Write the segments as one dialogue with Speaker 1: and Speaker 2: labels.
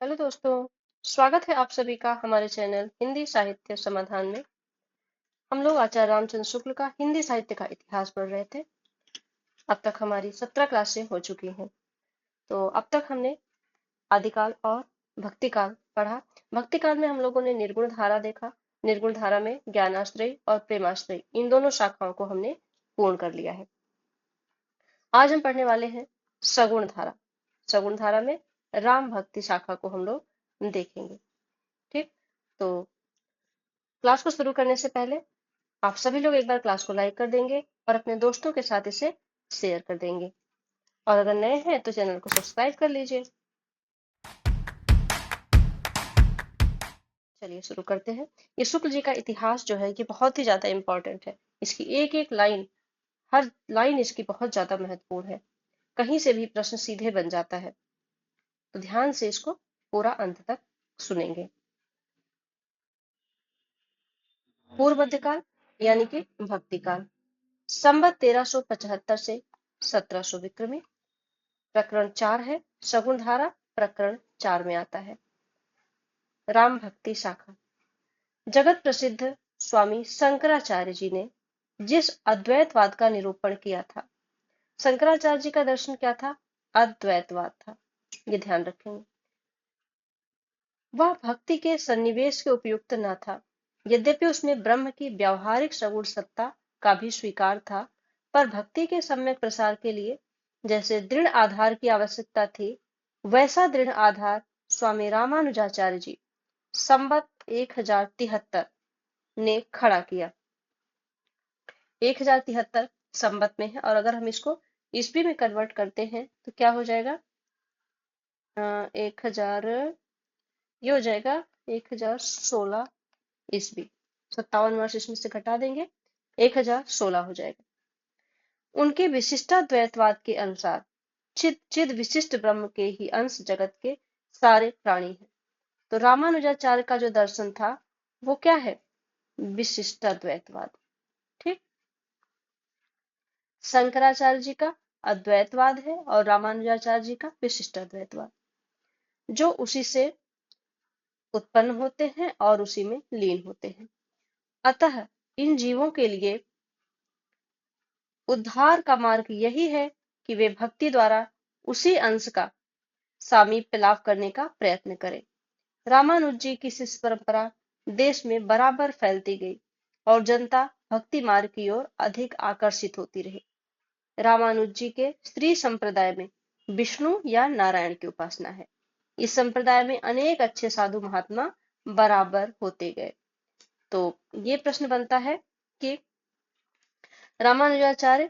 Speaker 1: Hello दोस्तों। स्वागत है आप सभी का हमारे चैनल हिंदी साहित्य समाधान में। हम लोग आचार्य रामचंद्र शुक्ल का हिंदी साहित्य का इतिहास पढ़ रहे थे। अब तक हमारी 17 क्लासें हो चुकी हैं। तो अब तक हमने आदिकाल और भक्तिकाल पढ़ा। भक्तिकाल में हम लोगों ने निर्गुण धारा देखा। निर्गुण धारा में ज्ञानाश्रय और प्रेमाश्रय इन दोनों शाखाओं को हमने पूर्ण कर लिया है। आज हम पढ़ने वाले हैं सगुण धारा। सगुण धारा में राम भक्ति शाखा को हम लोग देखेंगे। ठीक, तो क्लास को शुरू करने से पहले आप सभी लोग एक बार क्लास को लाइक कर देंगे और अपने दोस्तों के साथ इसे शेयर कर देंगे। और अगर नए हैं तो चैनल को सब्सक्राइब कर लीजिए। चलिए शुरू करते हैं। ये शुक्ल जी का इतिहास जो है ये बहुत ही ज्यादा इम्पोर्टेंट है। इसकी एक एक लाइन, हर लाइन इसकी बहुत ज्यादा महत्वपूर्ण है। कहीं से भी प्रश्न सीधे बन जाता है, तो ध्यान से इसको पूरा अंत तक सुनेंगे। पूर्व मध्यकाल यानी कि भक्तिकाल, संवत 1375 से 1700 विक्रमी। प्रकरण 4 है, सगुण धारा प्रकरण 4 में आता है। राम भक्ति शाखा। जगत प्रसिद्ध स्वामी शंकराचार्य जी ने जिस अद्वैतवाद का निरूपण किया था, शंकराचार्य जी का दर्शन क्या था? अद्वैतवाद था। ये ध्यान रखेंगे। वह भक्ति के सन्निवेश के उपयुक्त न था। यद्यपि उसमें ब्रह्म की व्यावहारिक सगुण सत्ता का भी स्वीकार था, पर भक्ति के सम्यक प्रसार के लिए जैसे दृढ़ आधार की आवश्यकता थी, वैसा दृढ़ आधार स्वामी रामानुजाचार्य जी संवत 1073 ने खड़ा किया। 1073 संवत में है, और अगर हम इसको ईस्वी में कन्वर्ट करते हैं तो क्या हो जाएगा? 1000, ये हो जाएगा 1016 ईस्वी। 57 वर्ष इसमें से घटा देंगे, 1016 हो जाएगा। उनके विशिष्टाद्वैतवाद के अनुसार चिद चिद विशिष्ट ब्रह्म के ही अंश जगत के सारे प्राणी हैं। तो रामानुजाचार्य का जो दर्शन था वो क्या है? विशिष्टाद्वैतवाद। ठीक, शंकराचार्य जी का अद्वैतवाद है और रामानुजाचार्य जी का विशिष्टाद्वैतवाद, जो उसी से उत्पन्न होते हैं और उसी में लीन होते हैं। अतः इन जीवों के लिए उद्धार का मार्ग यही है कि वे भक्ति द्वारा उसी अंश का सामीप्य लाभ करने का प्रयत्न करें। रामानुज जी की शिष्य परंपरा देश में बराबर फैलती गई और जनता भक्ति मार्ग की ओर अधिक आकर्षित होती रही। रामानुज जी के स्त्री संप्रदाय में विष्णु या नारायण की उपासना है। इस संप्रदाय में अनेक अच्छे साधु महात्मा बराबर होते गए। तो ये प्रश्न बनता है कि रामानुजाचार्य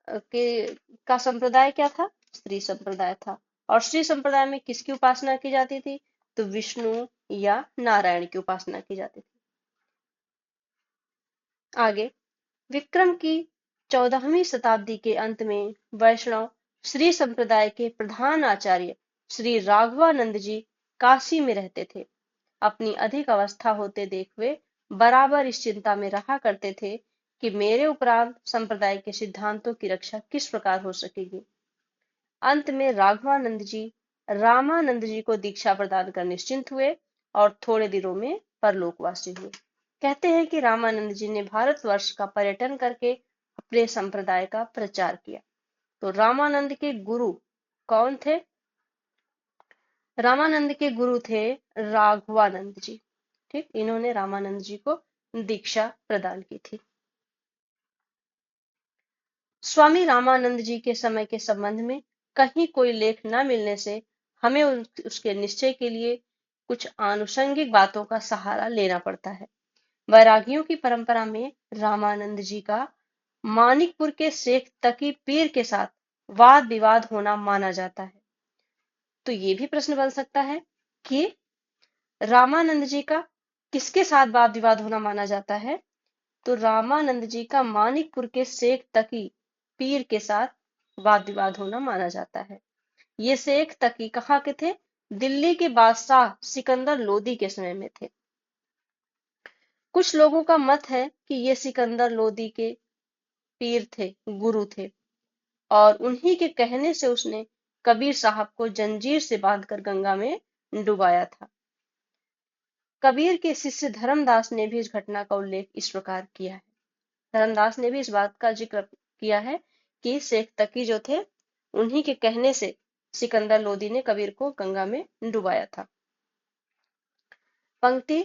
Speaker 1: के का संप्रदाय क्या था? स्त्री संप्रदाय था। और स्त्री संप्रदाय में किसकी उपासना की जाती थी? तो विष्णु या नारायण की उपासना की जाती थी। आगे, विक्रम की 14वीं शताब्दी के अंत में वैष्णव श्री संप्रदाय के प्रधान आचार्य श्री राघवानंद जी काशी में रहते थे। अपनी अधिक अवस्था होते देख वे बराबर इस चिंता में रहा करते थे कि मेरे उपरांत संप्रदाय के सिद्धांतों की रक्षा किस प्रकार हो सकेगी। अंत में राघवानंद जी रामानंद जी को दीक्षा प्रदान कर निश्चिंत हुए और थोड़े दिनों में परलोकवासी हुए। कहते हैं कि रामानंद जी ने भारतवर्ष का पर्यटन करके अपने संप्रदाय का प्रचार किया। तो रामानंद के गुरु कौन थे? रामानंद के गुरु थे राघवानंद जी। ठीक, इन्होंने रामानंद जी को दीक्षा प्रदान की थी। स्वामी रामानंद जी के समय के संबंध में कहीं कोई लेख न मिलने से हमें उसके निश्चय के लिए कुछ आनुषंगिक बातों का सहारा लेना पड़ता है। वैरागियों की परंपरा में रामानंद जी का मानिकपुर के शेख तकी पीर के साथ वाद विवाद होना माना जाता है। तो ये भी प्रश्न बन सकता है कि रामानंद जी का किसके साथ वाद विवाद होना माना जाता है? तो रामानंद जी का मानिकपुर के शेख तकी पीर के साथ वाद विवाद होना माना जाता है। ये शेख तकी कहाँ के थे? दिल्ली के बादशाह सिकंदर लोदी के समय में थे। कुछ लोगों का मत है कि ये सिकंदर लोदी के पीर थे, गुरु थे, और उन्हीं के कहने से उसने कबीर साहब को जंजीर से बांधकर गंगा में डुबाया था। कबीर के शिष्य धर्मदास ने भी इस घटना का उल्लेख इस प्रकार किया है। धर्मदास ने भी इस बात का जिक्र किया है कि शेख तकी जो थे, उन्हीं के कहने से सिकंदर लोदी ने कबीर को गंगा में डुबाया था। पंक्ति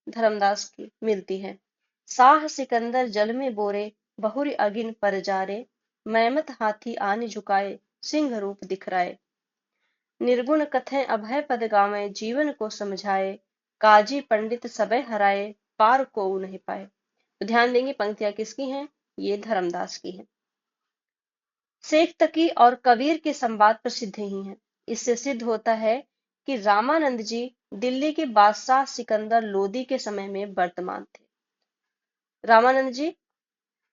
Speaker 1: धर्मदास की मिलती है। साह सिकंदर जल में बोरे, बहुरी अगिन पर जारे, मैमत हाथी आन झुकाए, सिंह रूप दिखराए। निर्गुण कथें अभय पद गावें, जीवन को समझाए, काजी पंडित सबे हराए, पार को नहीं पाए। तो ध्यान देंगे पंक्तियां किसकी हैं, ये धर्मदास की हैं। शेख तकी और कबीर के संवाद प्रसिद्ध ही हैं। इससे सिद्ध होता है कि रामानंद जी दिल्ली के बादशाह सिकंदर लोदी के समय में वर्तमान थे। रामानंद जी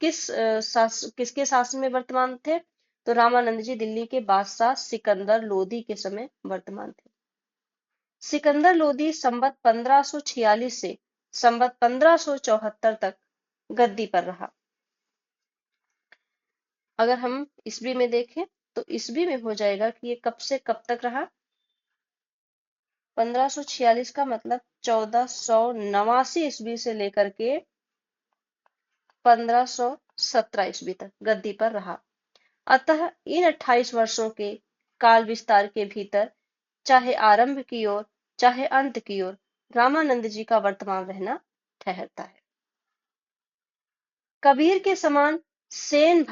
Speaker 1: किसके शासन में वर्तमान थे? तो रामानंद जी दिल्ली के बादशाह सिकंदर लोदी के समय वर्तमान थे। सिकंदर लोदी संवत 1546 से संवत 1574 तक गद्दी पर रहा। अगर हम ईस्वी में देखें तो ईस्वी में हो जाएगा कि ये कब से कब तक रहा। 1546 का मतलब 1489 ईस्वी से लेकर के 1517 ईस्वी तक गद्दी पर रहा। अतः इन 28 वर्षों के काल विस्तार के भीतर चाहे आरंभ की ओर चाहे अंत की ओर रामानंद जी का वर्तमान रहना ठहरता है। कबीर के समान सेन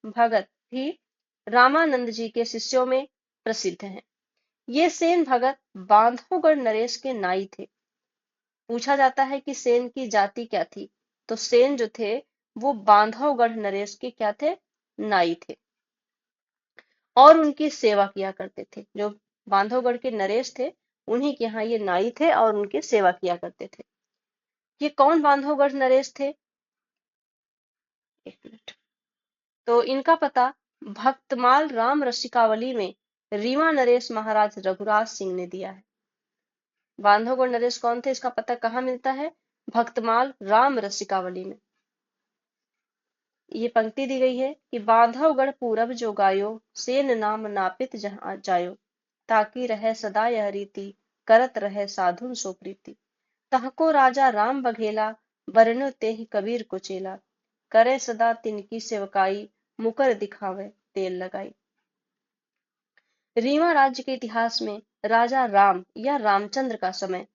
Speaker 1: भगत भी रामानंद जी के शिष्यों में प्रसिद्ध हैं। ये सेन भगत बांधवगढ़ नरेश के नाई थे। पूछा जाता है कि सेन की जाति क्या थी, तो सेन जो थे वो बांधवगढ़ नरेश के क्या थे, नाई थे और उनकी सेवा किया करते थे। जो बांधवगढ़ के नरेश थे उन्हीं के यहाँ ये नाई थे और उनकी सेवा किया करते थे। ये कौन बांधवगढ़ नरेश थे? एक मिनट। तो इनका पता भक्तमाल राम रसिकावली में रीवा नरेश महाराज रघुराज सिंह ने दिया है। बांधवगढ़ नरेश कौन थे, इसका पता कहाँ मिलता है? भक्तमाल राम रसिकावली में। ये पंक्ति दी गई है कि बांधवगढ़ पूरब जो गायो, सेन नाम नापित जहाँ जायो, ताकि रहे सदा यह रीति, करत रहे साधुन सो प्रीति। तहको राजा राम बघेला, बरनो तेहि कबीर को चेला, करे सदा तिनकी सेवकाई, मुकर दिखावे तेल लगाई। रीवा राज्य के इतिहास में राजा राम या रामचंद्र का समय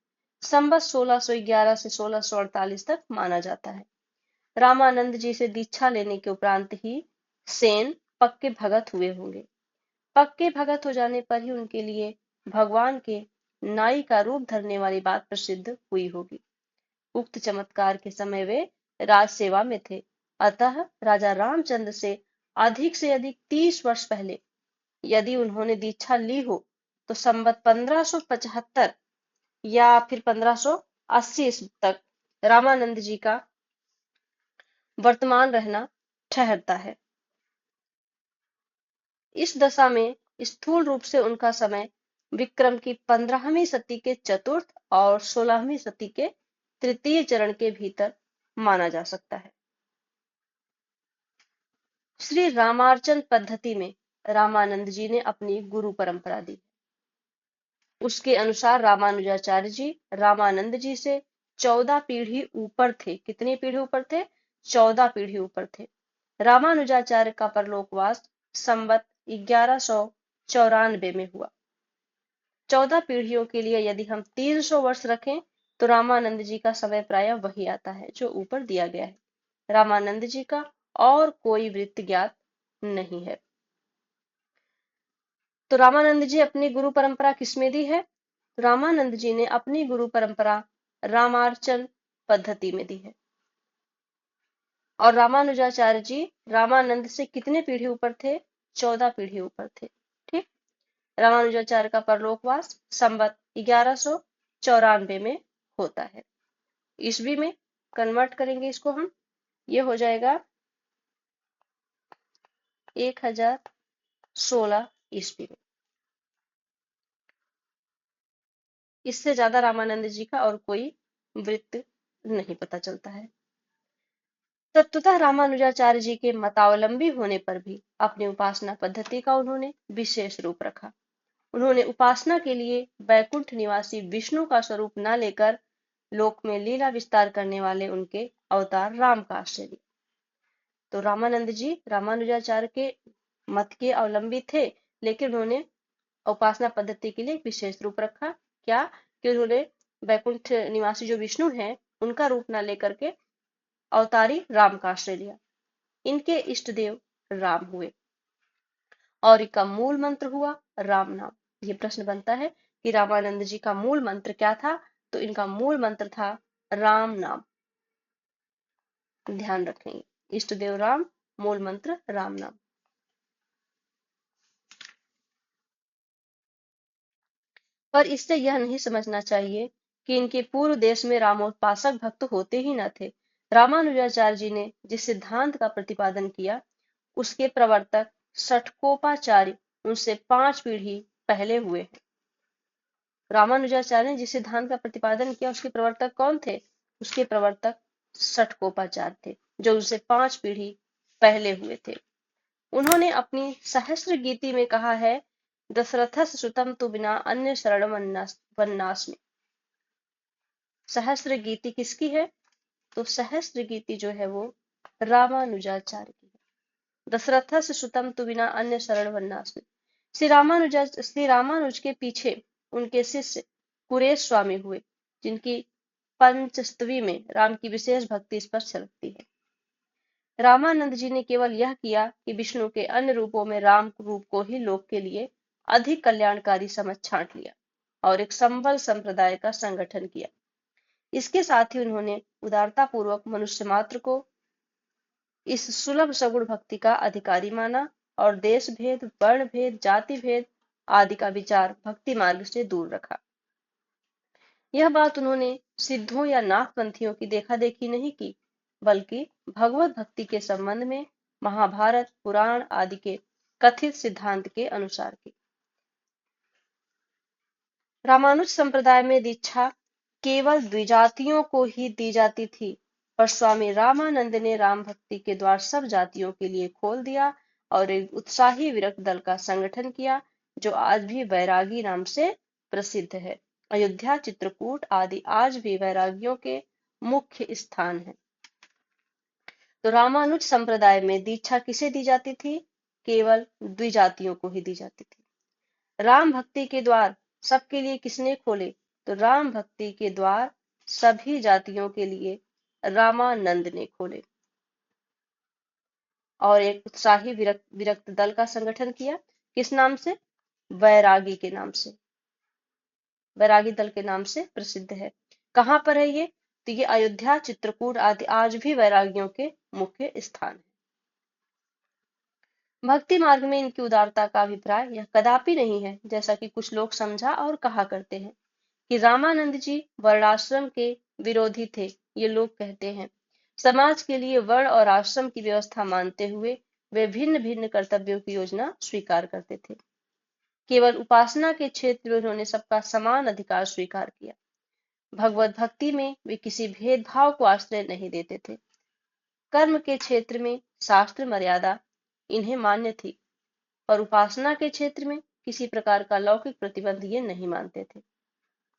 Speaker 1: संवत 1611 से 1648 तक माना जाता है। रामानंद जी से दीक्षा लेने के उपरांत ही सेन पक्के भगत हुए होंगे। पक्के भगत हो जाने पर ही उनके लिए भगवान के नाई का रूप धरने वाली बात प्रसिद्ध हुई होगी। उक्त चमत्कार के समय वे राज सेवा में थे। अतः राजा रामचंद्र से अधिक 30 वर्ष पहले यदि उन्होंने दीक्षा ली हो तो संवत 1575 या फिर 1580 तक रामानंद जी का वर्तमान रहना ठहरता है। इस दशा में स्थूल रूप से उनका समय विक्रम की 15वीं सदी के चतुर्थ और 16वीं सदी के तृतीय चरण के भीतर माना जा सकता है। श्री रामार्चन पद्धति में रामानंद जी ने अपनी गुरु परंपरा दी। उसके अनुसार रामानुजाचार्य जी रामानंद जी से 14 पीढ़ी ऊपर थे। कितनी पीढ़ी ऊपर थे? 14 पीढ़ी ऊपर थे। रामानुजाचार्य का परलोकवास संवत 1194 में हुआ। 14 पीढ़ियों के लिए यदि हम 300 वर्ष रखें तो रामानंद जी का समय प्राय वही आता है जो ऊपर दिया गया है। रामानंद जी का और कोई वृत्त ज्ञात नहीं है। तो रामानंद जी अपनी गुरु परंपरा किसमें दी है? रामानंद जी ने अपनी गुरु परंपरा रामार्चन पद्धति में दी है। और रामानुजाचार्य जी रामानंद से कितने पीढ़ी ऊपर थे? 14 पीढ़ी ऊपर थे। ठीक। रामानुजाचार्य का परलोकवास संवत 1194 में होता है। ईस्वी में कन्वर्ट करेंगे इसको हम, ये हो जाएगा 1016 ईस्वी में। इससे ज्यादा रामानंद जी का और कोई वृत्त नहीं पता चलता है। तत्वतः रामानुजाचार्य जी के मतावलंबी होने पर भी अपनी उपासना पद्धति का उन्होंने विशेष रूप रखा। उन्होंने उपासना के लिए वैकुंठ निवासी विष्णु का स्वरूप न लेकर लोक में लीला विस्तार करने वाले उनके अवतार राम का आश्रय लिया। तो रामानंद जी रामानुजाचार्य के मत के अवलंबी थे, लेकिन उन्होंने उपासना पद्धति के लिए एक विशेष रूप रखा। क्या कि उन्होंने वैकुंठ निवासी जो विष्णु हैं उनका रूप न लेकर के अवतारी राम का आश्रय लिया। इनके इष्ट देव राम हुए और इनका मूल मंत्र हुआ राम नाम। ये प्रश्न बनता है कि रामानंद जी का मूल मंत्र क्या था, तो इनका मूल मंत्र था राम नाम। ध्यान रखेंगे, इष्ट देव राम, मूल मंत्र राम नाम। पर इससे यह नहीं समझना चाहिए कि इनके पूर्व देश में रामोपासक भक्त होते ही न थे। रामानुजाचार्य जी ने जिस सिद्धांत का प्रतिपादन किया उसके प्रवर्तक षटकोपाचार्य उनसे 5 पीढ़ी पहले हुए हैं। रामानुजाचार्य ने जिस सिद्धांत का प्रतिपादन किया उसके प्रवर्तक कौन थे? उसके प्रवर्तक षटकोपाचार्य थे, जो उनसे 5 पीढ़ी पहले हुए थे। उन्होंने अपनी सहस्त्र गीति में कहा है, दशरथस श्रुतम तु बिना अन्य शरण वन्नास्मि। सहस्त्र गीति किसकी है? तो सहस्त्र गीति जो है वो रामानुजाचार्य की है। दशरथस श्रुतम तु बिना अन्य शरण वन्नास्मि। श्री रामानुज के पीछे उनके शिष्य कुरेश स्वामी हुए, जिनकी पंचस्तवी में राम की विशेष भक्ति स्पष्ट झलकती है। रामानंद जी ने केवल यह किया कि विष्णु के अन्य रूपों में राम रूप को ही लोक के लिए अधिक कल्याणकारी समझ छांट लिया और एक संबल संप्रदाय का संगठन किया। इसके साथ ही उन्होंने उदारता पूर्वक मनुष्य मात्र को इस सुलभ सगुण भक्ति का अधिकारी माना और देश भेद, वर्ण भेद, जाति भेद आदि का विचार भक्ति मार्ग से दूर रखा। यह बात उन्होंने सिद्धों या नाथपंथियों की देखा देखी नहीं की, बल्कि भगवत भक्ति के संबंध में महाभारत, पुराण आदि के कथित सिद्धांत के अनुसार की। रामानुज संप्रदाय में दीक्षा केवल द्विजातियों को ही दी जाती थी, पर स्वामी रामानंद ने राम भक्ति के द्वार सब जातियों के लिए खोल दिया और एक उत्साही विरक्त दल का संगठन किया, जो आज भी वैरागी नाम से प्रसिद्ध है। अयोध्या, चित्रकूट आदि आज भी वैरागियों के मुख्य स्थान हैं। तो रामानुज संप्रदाय में दीक्षा किसे दी जाती थी? केवल द्विजातियों को ही दी जाती थी। राम भक्ति के द्वार सबके लिए किसने खोले? तो राम भक्ति के द्वार सभी जातियों के लिए रामानंद ने खोले और एक उत्साही विरक्त दल का संगठन किया। किस नाम से? वैरागी के नाम से। वैरागी दल के नाम से प्रसिद्ध है। कहाँ पर है ये? तो ये अयोध्या, चित्रकूट आदि आज भी वैरागियों के मुख्य स्थान है। भक्ति मार्ग में इनकी उदारता का अभिप्राय यह कदापि नहीं है, जैसा कि कुछ लोग समझा और कहा करते हैं कि रामानंद जी वर्णाश्रम के विरोधी थे। ये लोग कहते हैं समाज के लिए वर्ण और आश्रम की व्यवस्था मानते हुए वे भिन्न भिन्न कर्तव्यों की योजना स्वीकार करते थे। केवल उपासना के क्षेत्र में उन्होंने सबका समान अधिकार स्वीकार किया। भगवत भक्ति में वे किसी भेदभाव को आश्रय नहीं देते थे। कर्म के क्षेत्र में शास्त्र मर्यादा इन्हें मान्य थी, पर उपासना के क्षेत्र में किसी प्रकार का लौकिक प्रतिबंध ये नहीं मानते थे।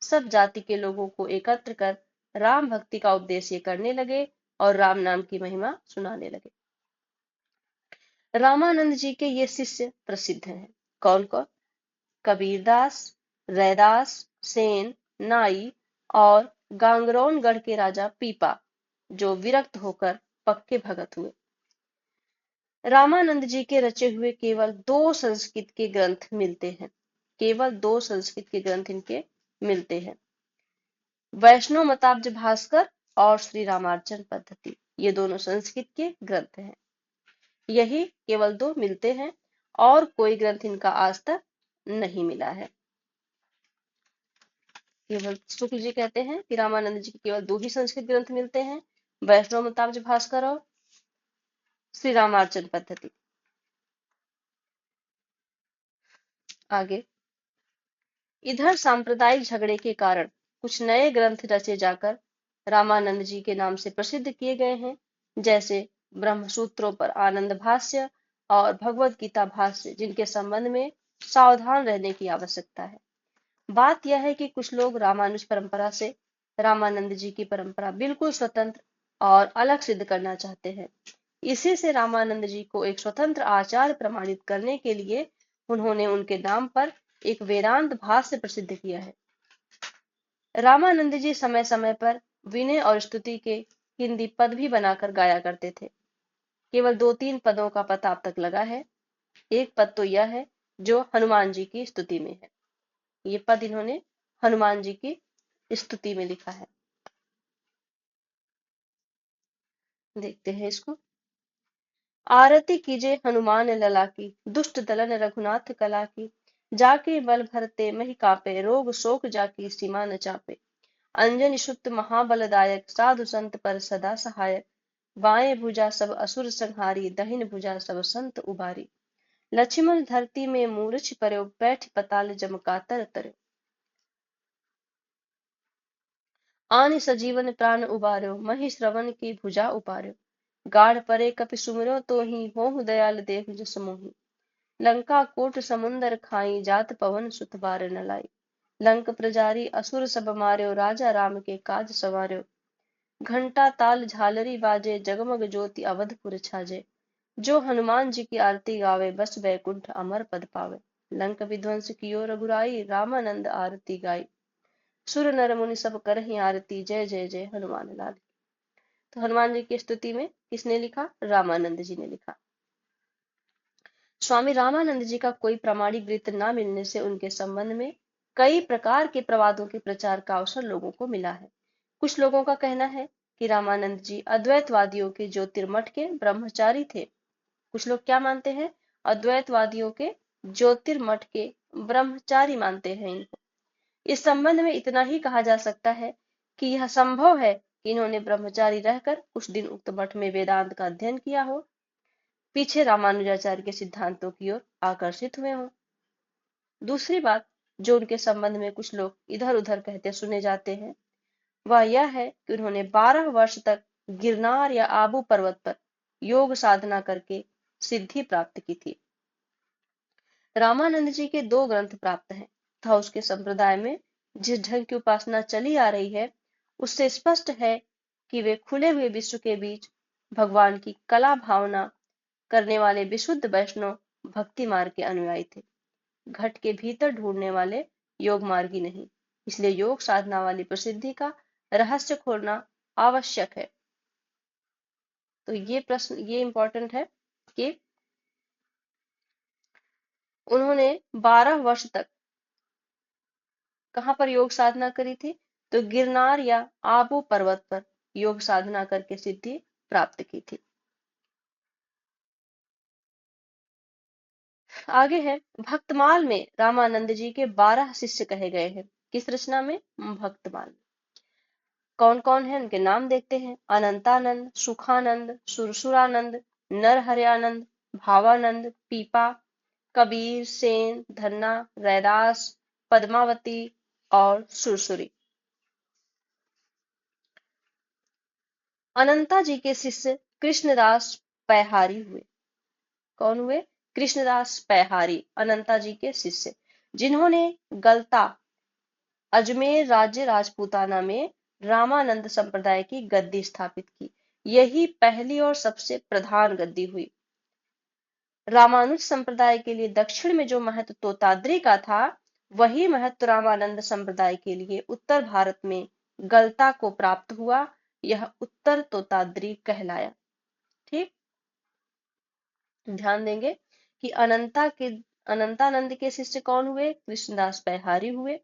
Speaker 1: सब जाति के लोगों को एकत्र कर राम भक्ति का उपदेश ये करने लगे और राम नाम की महिमा सुनाने लगे। रामानंद जी के ये शिष्य प्रसिद्ध हैं। कौन कौन? कबीरदास, रैदास, सेन, नाई और गांगरौनगढ़ के राजा पीपा, जो विरक्त होकर पक्के भगत हुए। रामानंद जी के रचे हुए केवल 2 संस्कृत के ग्रंथ मिलते हैं। केवल 2 संस्कृत के ग्रंथ इनके मिलते हैं, वैष्णव मताब्ज भास्कर और श्री रामार्चन पद्धति। ये दोनों संस्कृत के ग्रंथ हैं। यही केवल 2 मिलते हैं और कोई ग्रंथ इनका आज तक नहीं मिला है। केवल शुक्ल जी कहते हैं कि रामानंद जी के केवल 2 ही संस्कृत ग्रंथ मिलते हैं, वैष्णव मताब्ज भास्कर और श्री रामार्चन पद्धति। आगे, इधर सांप्रदायिक झगड़े के कारण कुछ नए ग्रंथ रचे जाकर रामानंद जी के नाम से प्रसिद्ध किए गए हैं, जैसे ब्रह्मसूत्रों पर आनंद भाष्य और भगवत गीता भाष्य, जिनके संबंध में सावधान रहने की आवश्यकता है। बात यह है कि कुछ लोग रामानुज परंपरा से रामानंद जी की परंपरा बिल्कुल स्वतंत्र और अलग सिद्ध करना चाहते हैं। इसी से रामानंद जी को एक स्वतंत्र आचार्य प्रमाणित करने के लिए उन्होंने उनके नाम पर एक वेदांत भाष्य प्रसिद्ध किया है। रामानंद जी समय समय पर विनय और स्तुति के हिंदी पद भी बनाकर गाया करते थे। केवल 2-3 पदों का पता अब तक लगा है। एक पद तो यह है जो हनुमान जी की स्तुति में है। ये पद इन्होंने हनुमान जी की स्तुति में लिखा है। देखते हैं इसको। आरती कीजे हनुमान लला की, दुष्ट दलन रघुनाथ कला की। जाके बल भरते महि कापे, रोग शोक जाकी सीमा न चापे। अंजनी सुत महाबलदायक, साधु संत पर सदा सहायक। बाएं भुजा सब असुर संहारी, दहिन भुजा सब संत उबारी। लक्ष्मण धरती में मूर्छ पर्यो, बैठ पताल जम कातर तरयो। आनि सजीवन प्राण उबार्यो, महि श्रवण की भुजा उपार्यो। गाढ़ परे कपि सुमिरो तो ही, होहु दयाल देहु जस मोहि। लंका कोट समुंदर खाई, जात पवन सुत बार न लाई। लंक प्रजारी असुर सब मार्यो, राजा राम के काज सवार्यो। घंटा ताल झालरी बाजे, जगमग ज्योति अवधपुर छाजे। जो हनुमान जी की आरती गावे, बस बैकुंठ अमर पद पावे। लंक विध्वंस कियो रघुराई, रामानंद आरती गाई। सुर नर मुनि सब करहि आरती, जय जय जय हनुमान लाल। तो हनुमान जी की स्तुति में किसने लिखा? रामानंद जी ने लिखा। स्वामी रामानंद जी का कोई प्रामाणिक ग्रंथ न मिलने से उनके संबंध में कई प्रकार के प्रवादों के प्रचार का अवसर लोगों को मिला है। कुछ लोगों का कहना है कि रामानंद जी अद्वैतवादियों के ज्योतिर्मठ के ब्रह्मचारी थे। कुछ लोग क्या मानते हैं? अद्वैतवादियों के ज्योतिर्मठ के ब्रह्मचारी मानते हैं इनको। इस संबंध में इतना ही कहा जा सकता है कि यह संभव है कि इन्होंने ब्रह्मचारी रहकर कुछ दिन उक्त मठ में वेदांत का अध्ययन किया हो, पीछे रामानुजाचार्य के सिद्धांतों की ओर आकर्षित हुए हों। दूसरी बात जो उनके संबंध में कुछ लोग इधर उधर कहते सुने जाते हैं, वह यह है कि उन्होंने 12 वर्ष तक गिरनार या आबू पर्वत पर योग साधना करके सिद्धि प्राप्त की थी। रामानंद जी के 2 ग्रंथ प्राप्त हैं तथा उसके संप्रदाय में जिस ढंग की उपासना चली आ रही है, उससे स्पष्ट है कि वे खुले हुए विश्व के बीच भगवान की कला भावना करने वाले विशुद्ध वैष्णव भक्ति मार्ग के अनुयायी थे, घट के भीतर ढूंढने वाले योग मार्गी नहीं। इसलिए योग साधना वाली प्रसिद्धि का रहस्य खोलना आवश्यक है। तो ये प्रश्न ये इंपॉर्टेंट है कि उन्होंने 12 वर्ष तक कहां पर योग साधना करी थी? तो गिरनार या आबू पर्वत पर योग साधना करके सिद्धि प्राप्त की थी। आगे है भक्तमाल में रामानंद जी के 12 शिष्य कहे गए हैं। किस रचना में? भक्तमाल। कौन कौन है उनके नाम देखते हैं। अनंतानंद, सुखानंद, सुरसुरानंद, नरहरयानंद, भावानंद, पीपा, कबीर, सेन, धन्ना, रैदास, पद्मावती और सुरसुरी। अनंता जी के शिष्य कृष्णदास पैहारी हुए। कौन हुए? कृष्णदास पैहारी अनंता जी के शिष्य, जिन्होंने गलता अजमेर राज्य राजपूताना में रामानंद संप्रदाय की गद्दी स्थापित की। यही पहली और सबसे प्रधान गद्दी हुई। रामानुज संप्रदाय के लिए दक्षिण में जो महत्व तोताद्री का था, वही महत्व रामानंद संप्रदाय के लिए उत्तर भारत में गलता को प्राप्त हुआ। यह उत्तर तोताद्री कहलाया। ठीक, ध्यान देंगे कि अनंतानंद के शिष्य कौन हुए? कृष्णदास पैहारी हुए।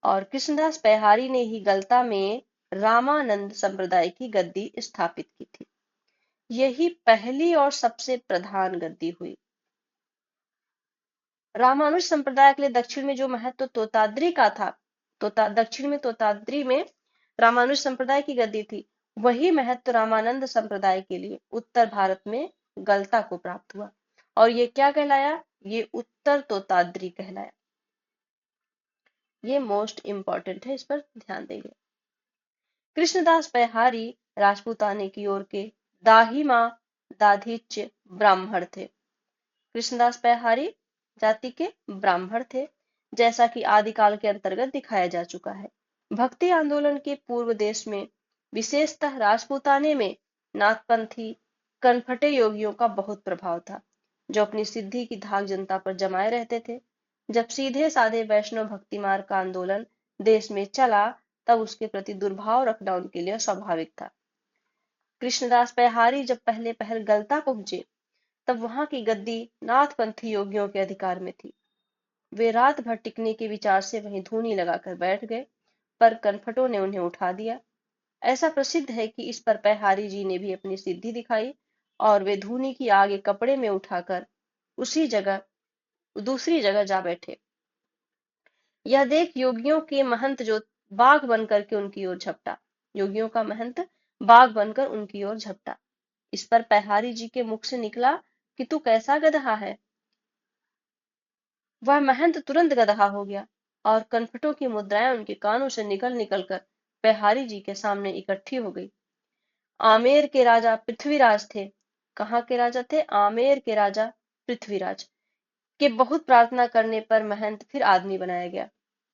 Speaker 1: और कृष्णदास पैहारी ने ही गलता में रामानंद संप्रदाय की गद्दी स्थापित की थी। यही पहली और सबसे प्रधान गद्दी हुई। रामानुज संप्रदाय के लिए दक्षिण में जो महत्व तोताद्री का था, दक्षिण में तोताद्री में रामानुज संप्रदाय की गद्दी थी, वही महत्व रामानंद संप्रदाय के लिए उत्तर भारत में गलता को प्राप्त हुआ। और ये क्या कहलाया? ये उत्तर तोताद्री कहलाया। ये मोस्ट इंपॉर्टेंट है, इस पर ध्यान देंगे। कृष्णदास पैहारी राजपूताने की ओर के दाहिमा दाधिच्य ब्राह्मण थे। कृष्णदास पैहारी जाति के ब्राह्मण थे, जैसा कि आदिकाल के अंतर्गत दिखाया जा चुका है। भक्ति आंदोलन के पूर्व देश में, विशेषतः राजपूताने में, नाथपंथी कनफटे योगियों का बहुत प्रभाव था, जो अपनी सिद्धि की धाक जनता पर जमाए रहते थे। जब सीधे साधे वैष्णव भक्ति मार्ग का आंदोलन देश में चला, तब उसके प्रति दुर्भाव रखना उनके लिए स्वाभाविक था। कृष्णदास पैहारी जब पहले पहल गलता पहुंचे, तब वहां की गद्दी नाथपंथी योगियों के अधिकार में थी। वे रात भर टिकने के विचार से वहीं धूनी लगाकर बैठ गए, पर कनफटों ने उन्हें उठा दिया। ऐसा प्रसिद्ध है कि इस पर पैहारी जी ने भी अपनी सिद्धि दिखाई और वे धूनी की आग एक कपड़े में उठाकर उसी जगह दूसरी जगह जा बैठे। यह देख योगियों के महंत जो बाघ बनकर के उनकी ओर झपटा योगियों का महंत बाघ बनकर उनकी ओर झपटा। इस पर पैहारी जी के मुख से निकला कि तू कैसा गदहा है। वह महंत तुरंत गदहा हो गया और कनफटों की मुद्राएं उनके कानों से निकल निकल कर पैहारी जी के सामने इकट्ठी हो गई। आमेर के राजा पृथ्वीराज थे। कहाँ के राजा थे? आमेर के राजा पृथ्वीराज के बहुत प्रार्थना करने पर महंत फिर आदमी बनाया गया।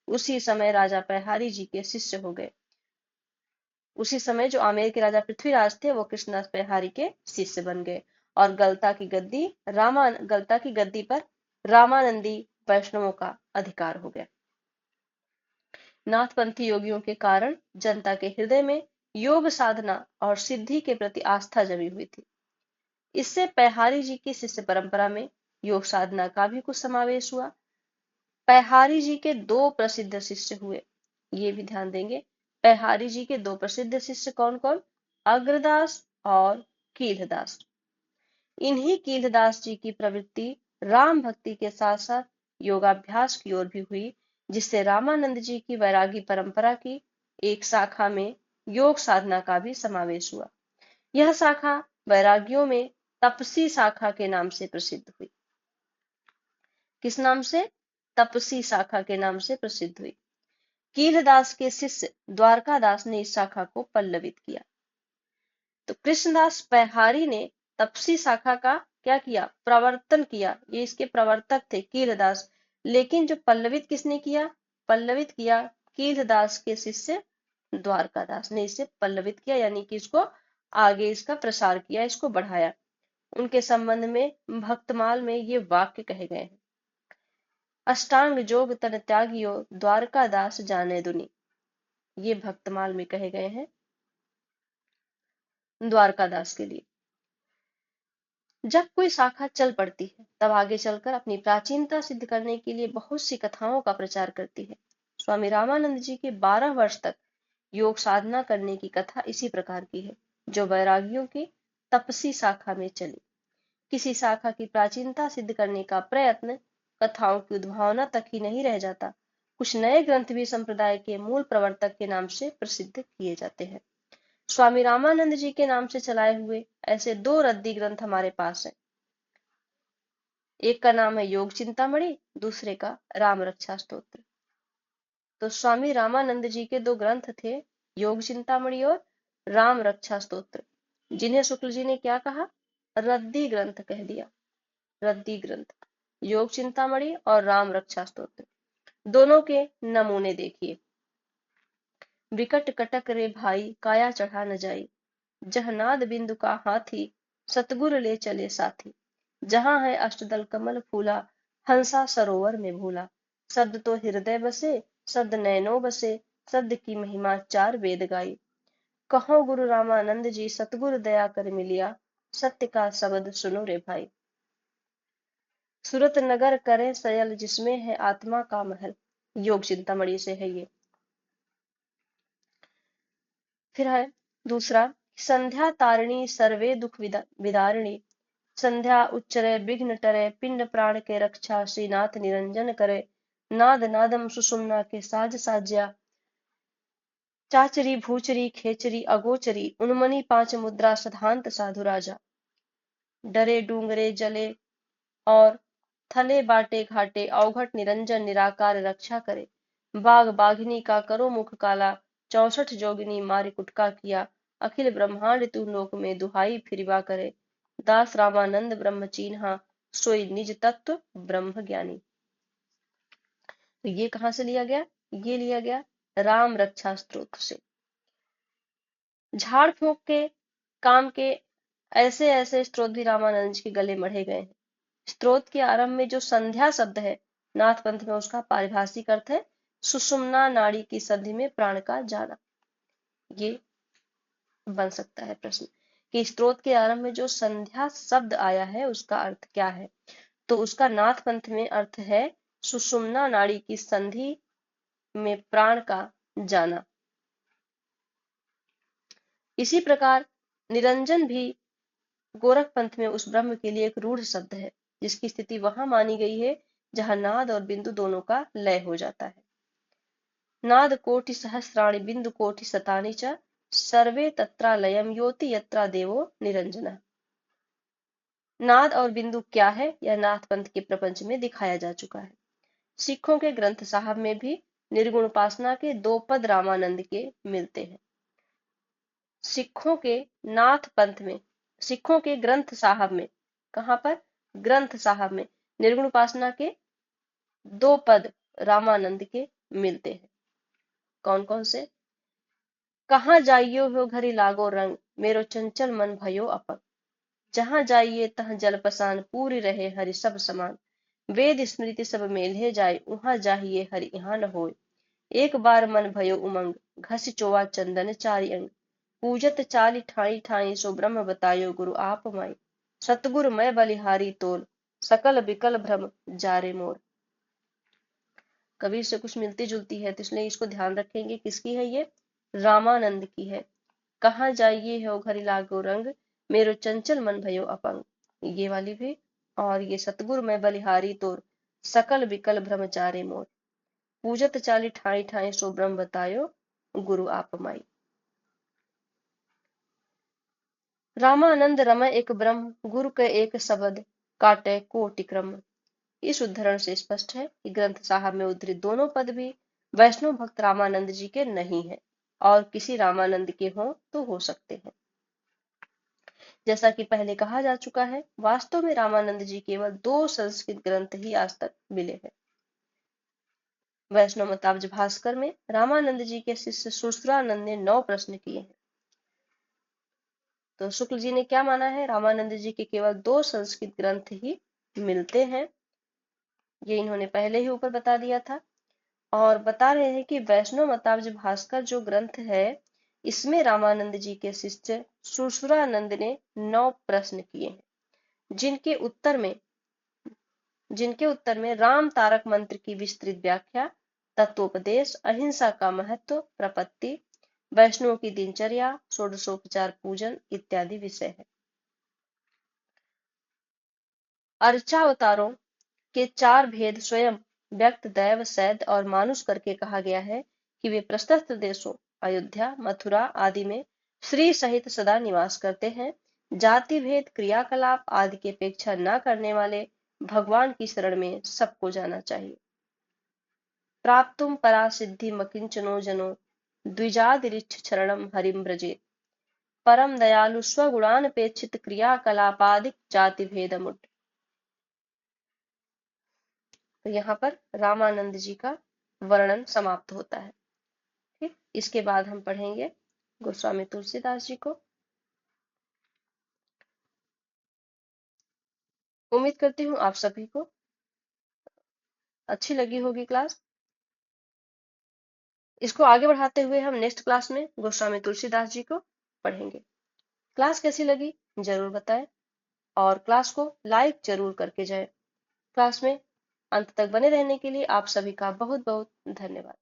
Speaker 1: उसी समय राजा पैहारी जी के शिष्य हो गए। उसी समय जो आमेर के राजा पृथ्वीराज थे, वो कृष्णदास पैहारी के शिष्य बन गए और गलता की गद्दी पर रामानंदी वैष्णवों का अधिकार हो गया। नाथपंथी योगियों के कारण जनता के हृदय में योग साधना और सिद्धि के प्रति आस्था जमी हुई थी। इससे पैहारी जी की शिष्य परंपरा में योग साधना का भी कुछ समावेश हुआ। पैहारी जी के दो प्रसिद्ध शिष्य हुए, ये भी ध्यान देंगे। पैहारी जी के दो प्रसिद्ध शिष्य कौन कौन? अग्रदास और कीलदास। इन्हीं कीलदास जी की प्रवृत्ति राम भक्ति के साथ साथ योगाभ्यास की ओर भी हुई, जिससे रामानंद जी की वैरागी परंपरा की एक शाखा में योग साधना का भी समावेश हुआ। यह शाखा वैरागियों में तपसी शाखा के नाम से प्रसिद्ध हुई। किस नाम से? तपसी शाखा के नाम से प्रसिद्ध हुई। कीलदास के शिष्य द्वारकादास ने इस शाखा को पल्लवित किया। तो कृष्णदास पैहारी ने तपसी शाखा का क्या किया? प्रवर्तन किया। ये इसके प्रवर्तक थे कीलदास। लेकिन जो पल्लवित किसने किया? पल्लवित किया कीलदास के शिष्य द्वारकादास ने इसे पल्लवित किया, यानी कि इसको आगे इसका प्रसार किया, इसको बढ़ाया। उनके संबंध में भक्तमाल में ये वाक्य कहे गए हैं। अष्टांग जोग तन त्यागियो द्वारकादास जाने दुनी। ये भक्तमाल में कहे गए हैं द्वारकादास के लिए। जब कोई शाखा चल पड़ती है, तब आगे चलकर अपनी प्राचीनता सिद्ध करने के लिए बहुत सी कथाओं का प्रचार करती है। स्वामी रामानंद जी के 12 वर्ष तक योग साधना करने की कथा इसी प्रकार की है, जो वैरागियों की तपसी शाखा में चली। किसी शाखा की प्राचीनता सिद्ध करने का प्रयत्न कथाओं की उद्भावना तक ही नहीं रह जाता, कुछ नए ग्रंथ भी संप्रदाय के मूल प्रवर्तक के नाम से प्रसिद्ध किए जाते हैं। स्वामी रामानंद जी के नाम से चलाए हुए ऐसे 2 रद्दी ग्रंथ हमारे पास हैं। एक का नाम है योग चिंतामणि, दूसरे का राम रक्षा स्तोत्र। तो स्वामी रामानंद जी के 2 ग्रंथ थे, योग चिंतामणि और राम रक्षा स्तोत्र, जिन्हें शुक्ल जी ने क्या कहा? रद्दी ग्रंथ कह दिया। रद्दी ग्रंथ योग चिंतामणि और राम रक्षा स्तोत्र, दोनों के नमूने देखिए। विकट कटक रे भाई काया चढ़ा न जाई, जहनाद बिंदु का हाथी सतगुर ले चले साथी। जहां है अष्टदल कमल फूला, हंसा सरोवर में भूला। शब्द तो हृदय बसे, शब्द नैनो बसे, शब्द की महिमा 4 वेद गाई। कहो गुरु रामानंद जी सतगुरु दया कर मिलिया, सत्य का शब्द सुनो रे भाई। सूरत नगर करे सयल, जिसमें है आत्मा का महल। योग चिंतामणि से है ये। फिर है दूसरा, संध्या तारिणी सर्वे दुख विदारिणी। संध्या उच्चरे विघ्न टरे, पिंड प्राण के रक्षा श्रीनाथ निरंजन करे। नाद नादम सुषुम्ना के साज साज्या, चाचरी भूचरी खेचरी अगोचरी। उन्मनी 5 मुद्रा सधांत साधु राजा। डरे डूंगरे जले और थले बाटे घाटे, अवघट निरंजन निराकार रक्षा करे। बाघ बाघिनी का करो मुख काला, 64 जोगिनी मारी कुटका किया। अखिल ब्रह्मांड तू लोक में दुहाई फिरवा करे। दास रामानंद ब्रह्म चीन्हा, सोई निज तत्व ब्रह्म ज्ञानी। तो ये कहां से लिया गया? ये लिया गया राम रक्षा स्तोत्र से। झाड़ फूंक के काम के ऐसे ऐसे स्त्रोत भी रामानंद जी के गले मढ़े गए हैं। स्त्रोत के आरंभ में जो संध्या शब्द है, नाथ पंथ में उसका पारिभाषिक अर्थ है सुषुम्ना नाड़ी की संधि में प्राण का जाना। ये बन सकता है प्रश्न कि स्त्रोत के आरंभ में जो संध्या शब्द आया है उसका अर्थ क्या है? तो उसका नाथ पंथ में अर्थ है सुषुम्ना नाड़ी की संधि में प्राण का जाना। इसी प्रकार निरंजन भी गोरख पंथ में उस ब्रह्म के लिए एक रूढ़ शब्द है जिसकी स्थिति वहां मानी गई है जहां नाद और बिंदु दोनों का लय हो जाता है। नाद कोटि सहस्राणि बिंदु कोटि शतानि च सर्वे तत्रालयम योति यत्रा देवो निरंजनः। नाद और बिंदु क्या है यह नाथ पंथ के प्रपंच में दिखाया जा चुका है। सिखों के ग्रंथ साहब में भी निर्गुण उपासना के 2 पद रामानंद के मिलते हैं। सिखों के नाथ पंथ में, सिखों के ग्रंथ साहब में, कहां पर? ग्रंथ साहब में निर्गुण उपासना के 2 पद रामानंद के मिलते हैं। कौन कौन से? कहाँ जाइयो हो घरी लागो रंग, मेरो चंचल मन भयो अपंग। जहां जाइए तहाँ जल पसान, पूरी रहे हरि सब समान। वेद स्मृति सब मेले जाय, उहाँ जाहिए हरि यहाँ न होय। एक बार मन भयो उमंग, घस चोवा चंदन चारि अंग। पूजत चाली ठाई ठाई, सो ब्रह्म बतायो गुरु आप माई। सतगुरु मैं बलिहारी तोल, सकल बिकल भ्रम जारे मोर। कबीर से कुछ मिलती जुलती है तो इसलिए इसको ध्यान रखेंगे। किसकी है ये? रामानंद की है। कहाँ जाइए हो घरी लागो रंग, मेरो चंचल मन भयो अपंग, ये वाली भी। और ये सतगुरु मैं बलिहारी तोर, सकल विकल ब्रह्मचारी मोर। पूजत चाली ठाई ठाई, सो ब्रह्म बतायो गुरु आप माई। रामानंद रमय एक ब्रह्म, गुरु के एक शब्द, काटे कोटि क्रम। इस उद्धरण से स्पष्ट है कि ग्रंथ साहब में उद्धृत दोनों पद भी वैष्णव भक्त रामानंद जी के नहीं है और किसी रामानंद के हों तो हो सकते हैं। जैसा कि पहले कहा जा चुका है, वास्तव में रामानंद जी केवल 2 संस्कृत ग्रंथ ही आज तक मिले हैं। वैष्णव मताब्ज भास्कर में रामानंद जी के शिष्य सुश्रानंद ने 9 प्रश्न किए हैं। तो शुक्ल जी ने क्या माना है? रामानंद जी के केवल 2 संस्कृत ग्रंथ ही मिलते हैं। ये इन्होंने पहले ही ऊपर बता दिया था। और बता रहे हैं कि वैष्णव मताब्ज भास्कर जो ग्रंथ है इसमें रामानंद जी के शिष्य सुश्रानंद ने 9 प्रश्न किए हैं, जिनके उत्तर में राम तारक मंत्र की विस्तृत व्याख्या, तत्वोपदेश, अहिंसा का महत्व, प्रपत्ति, वैष्णव की दिनचर्या, षोडशोपचार पूजन इत्यादि विषय है। अर्चावतारों के 4 भेद स्वयं व्यक्त, दैव, सैद और मानुष करके कहा गया है कि वे प्रशस्त देशों अयोध्या, मथुरा आदि में श्री सहित सदा निवास करते हैं। जाति भेद, क्रियाकलाप आदि की अपेक्षा न करने वाले भगवान की शरण में सबको जाना चाहिए। प्राप्तुम परा सिद्धि मकिंचनो जनो, द्विजादिरिच्छ शरणम हरिम ब्रजेत। परम दयालु स्वगुणानपेक्षित क्रियाकलापादिक जाति भेद मुट। तो यहाँ पर रामानंद जी का वर्णन समाप्त होता है। ठीक, इसके बाद हम पढ़ेंगे गोस्वामी तुलसीदास जी को। उम्मीद करती हूँ आप सभी को अच्छी लगी होगी क्लास। इसको आगे बढ़ाते हुए हम नेक्स्ट क्लास में गोस्वामी तुलसीदास जी को पढ़ेंगे। क्लास कैसी लगी जरूर बताएं और क्लास को लाइक जरूर करके जाएं। क्लास में अंत तक बने रहने के लिए आप सभी का बहुत बहुत धन्यवाद।